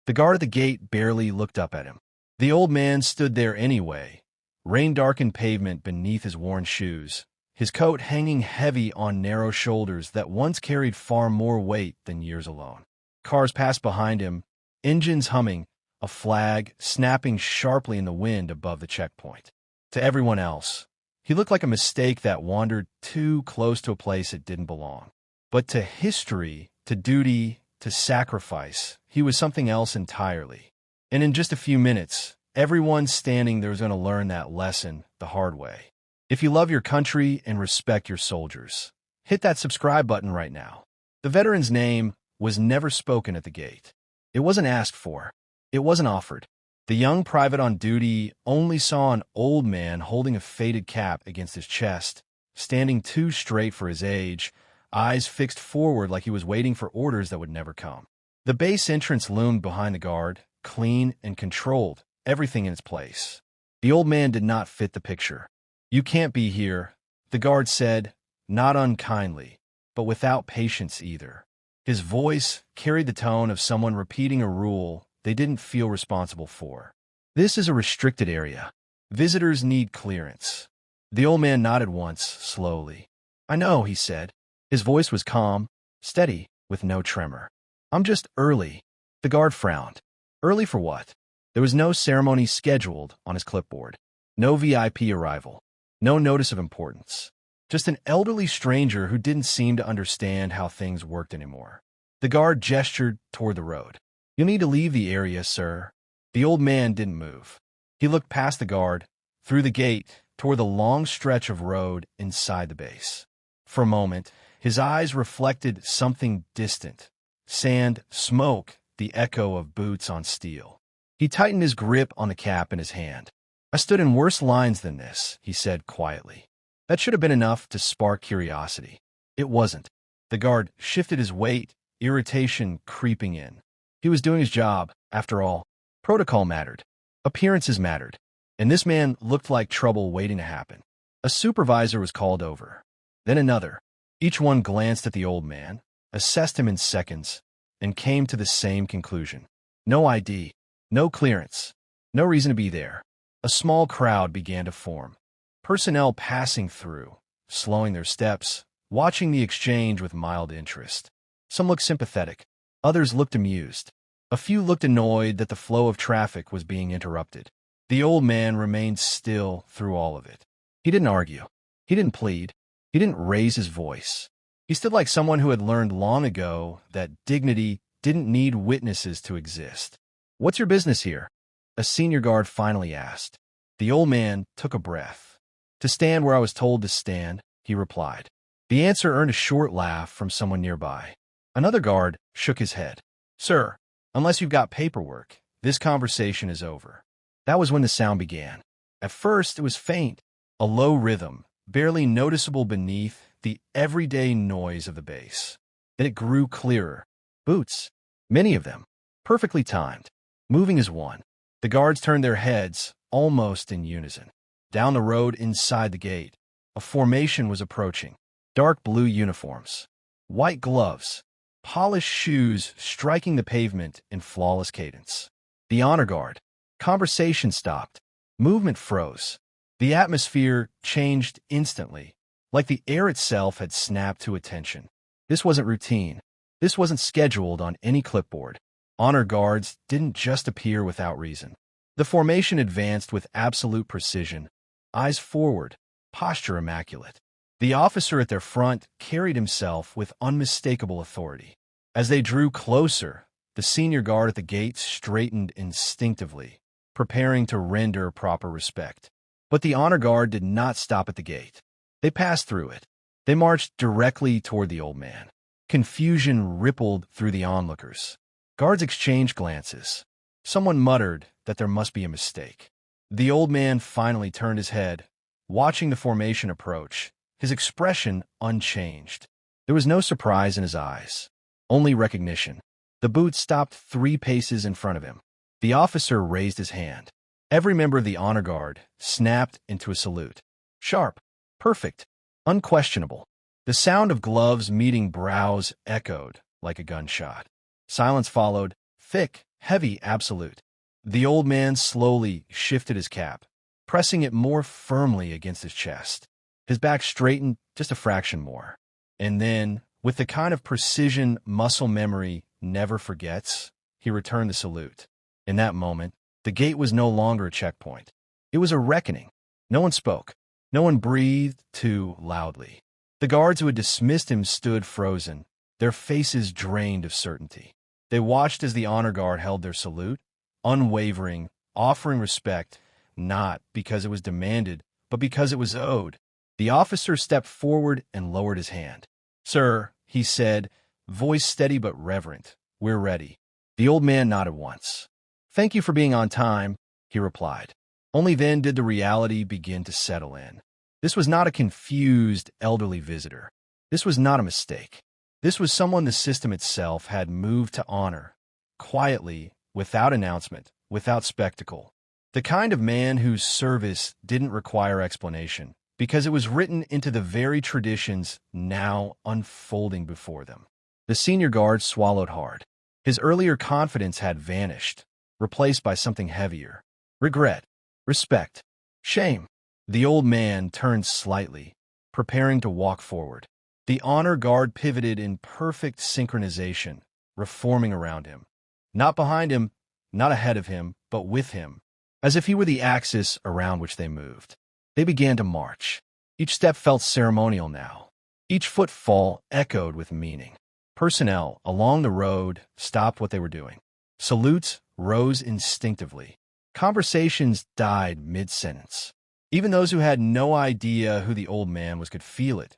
The guard at the gate barely looked up at him. The old man stood there anyway, rain-darkened pavement beneath his worn shoes, his coat hanging heavy on narrow shoulders that once carried far more weight than years alone. Cars passed behind him, engines humming, a flag snapping sharply in the wind above the checkpoint. To everyone else, he looked like a mistake that wandered too close to a place it didn't belong. But to history, to duty, to sacrifice, he was something else entirely. And in just a few minutes, everyone standing there was going to learn that lesson the hard way. If you love your country and respect your soldiers, hit that subscribe button right now. The veteran's name was never spoken at the gate. It wasn't asked for. It wasn't offered. The young private on duty only saw an old man holding a faded cap against his chest, standing too straight for his age, eyes fixed forward like he was waiting for orders that would never come. The base entrance loomed behind the guard, clean and controlled, everything in its place. The old man did not fit the picture. "You can't be here," the guard said, not unkindly, but without patience either. His voice carried the tone of someone repeating a rule they didn't feel responsible for. "This is a restricted area. Visitors need clearance." The old man nodded once, slowly. "I know," he said. His voice was calm, steady, with no tremor. "I'm just early." The guard frowned. Early for what? There was no ceremony scheduled on his clipboard. No VIP arrival. No notice of importance. Just an elderly stranger who didn't seem to understand how things worked anymore. The guard gestured toward the road. "You'll need to leave the area, sir." The old man didn't move. He looked past the guard, through the gate, toward the long stretch of road inside the base. For a moment, his eyes reflected something distant. Sand, smoke, the echo of boots on steel. He tightened his grip on the cap in his hand. "I stood in worse lines than this," he said quietly. That should have been enough to spark curiosity. It wasn't. The guard shifted his weight, irritation creeping in. He was doing his job, after all. Protocol mattered. Appearances mattered. And this man looked like trouble waiting to happen. A supervisor was called over. Then another. Each one glanced at the old man, assessed him in seconds, and came to the same conclusion. No ID. No clearance. No reason to be there. A small crowd began to form. Personnel passing through, slowing their steps, watching the exchange with mild interest. Some looked sympathetic. Others looked amused. A few looked annoyed that the flow of traffic was being interrupted. The old man remained still through all of it. He didn't argue. He didn't plead. He didn't raise his voice. He stood like someone who had learned long ago that dignity didn't need witnesses to exist. "What's your business here?" a senior guard finally asked. The old man took a breath. "To stand where I was told to stand," he replied. The answer earned a short laugh from someone nearby. Another guard shook his head. "Sir, unless you've got paperwork, this conversation is over." That was when the sound began. At first, it was faint, a low rhythm, barely noticeable beneath the everyday noise of the bass. Then it grew clearer. Boots, many of them, perfectly timed, moving as one. The guards turned their heads, almost in unison. Down the road inside the gate, a formation was approaching. Dark blue uniforms, white gloves, polished shoes striking the pavement in flawless cadence. The honor guard. Conversation stopped. Movement froze. The atmosphere changed instantly, like the air itself had snapped to attention. This wasn't routine. This wasn't scheduled on any clipboard. Honor guards didn't just appear without reason. The formation advanced with absolute precision, eyes forward, posture immaculate. The officer at their front carried himself with unmistakable authority. As they drew closer, the senior guard at the gate straightened instinctively, preparing to render proper respect. But the honor guard did not stop at the gate. They passed through it. They marched directly toward the old man. Confusion rippled through the onlookers. Guards exchanged glances. Someone muttered that there must be a mistake. The old man finally turned his head, watching the formation approach, his expression unchanged. There was no surprise in his eyes, only recognition. The boot stopped 3 paces in front of him. The officer raised his hand. Every member of the honor guard snapped into a salute. Sharp, perfect, unquestionable. The sound of gloves meeting brows echoed like a gunshot. Silence followed, thick, Heavy, absolute. The old man slowly shifted his cap, pressing it more firmly against his chest. His back straightened just a fraction more. And then, with the kind of precision muscle memory never forgets, he returned the salute. In that moment, the gate was no longer a checkpoint. It was a reckoning. No one spoke. No one breathed too loudly. The guards who had dismissed him stood frozen, their faces drained of certainty. They watched as the honor guard held their salute, unwavering, offering respect, not because it was demanded, but because it was owed. The officer stepped forward and lowered his hand. "Sir," he said, voice steady but reverent, "we're ready." The old man nodded once. "Thank you for being on time," he replied. Only then did the reality begin to settle in. This was not a confused, elderly visitor. This was not a mistake. This was someone the system itself had moved to honor, quietly, without announcement, without spectacle. The kind of man whose service didn't require explanation, because it was written into the very traditions now unfolding before them. The senior guard swallowed hard. His earlier confidence had vanished, replaced by something heavier. Regret, respect, shame. The old man turned slightly, preparing to walk forward. The honor guard pivoted in perfect synchronization, reforming around him. Not behind him, not ahead of him, but with him, as if he were the axis around which they moved. They began to march. Each step felt ceremonial now. Each footfall echoed with meaning. Personnel along the road stopped what they were doing. Salutes rose instinctively. Conversations died mid-sentence. Even those who had no idea who the old man was could feel it.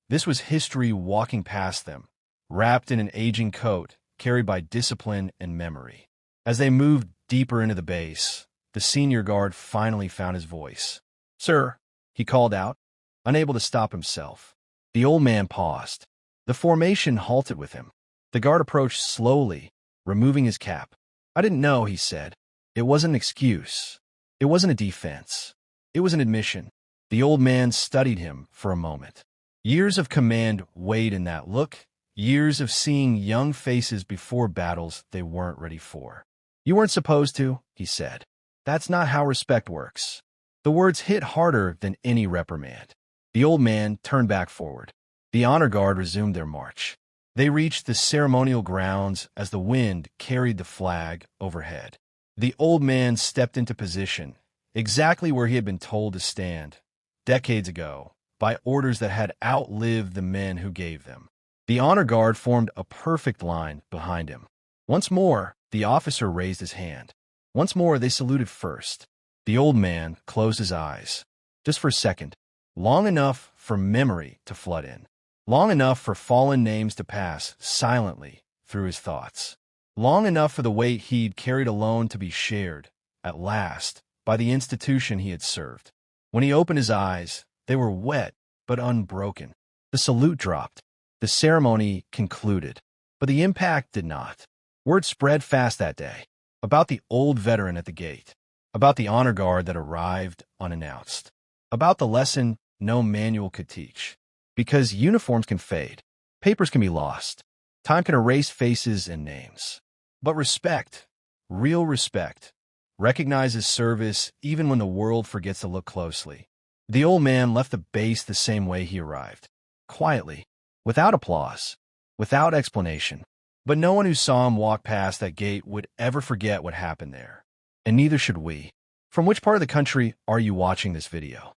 This was history walking past them, wrapped in an aging coat, carried by discipline and memory. As they moved deeper into the base, the senior guard finally found his voice. "Sir," he called out, unable to stop himself. The old man paused. The formation halted with him. The guard approached slowly, removing his cap. "I didn't know," he said. It wasn't an excuse. It wasn't a defense. It was an admission. The old man studied him for a moment. Years of command weighed in that look, years of seeing young faces before battles they weren't ready for. "You weren't supposed to," he said. "That's not how respect works." The words hit harder than any reprimand. The old man turned back forward. The honor guard resumed their march. They reached the ceremonial grounds as the wind carried the flag overhead. The old man stepped into position, exactly where he had been told to stand, decades ago, by orders that had outlived the men who gave them. The honor guard formed a perfect line behind him. Once more, the officer raised his hand. Once more, they saluted first. The old man closed his eyes, just for a second, long enough for memory to flood in, long enough for fallen names to pass silently through his thoughts, long enough for the weight he'd carried alone to be shared, at last, by the institution he had served. When he opened his eyes, they were wet but unbroken. The salute dropped. The ceremony concluded, but the impact did not. Word spread fast that day, about the old veteran at the gate, about the honor guard that arrived unannounced, about the lesson no manual could teach. Because uniforms can fade, papers can be lost, time can erase faces and names. But respect, real respect, recognizes service even when the world forgets to look closely. The old man left the base the same way he arrived, quietly, without applause, without explanation. But no one who saw him walk past that gate would ever forget what happened there. And neither should we. From which part of the country are you watching this video?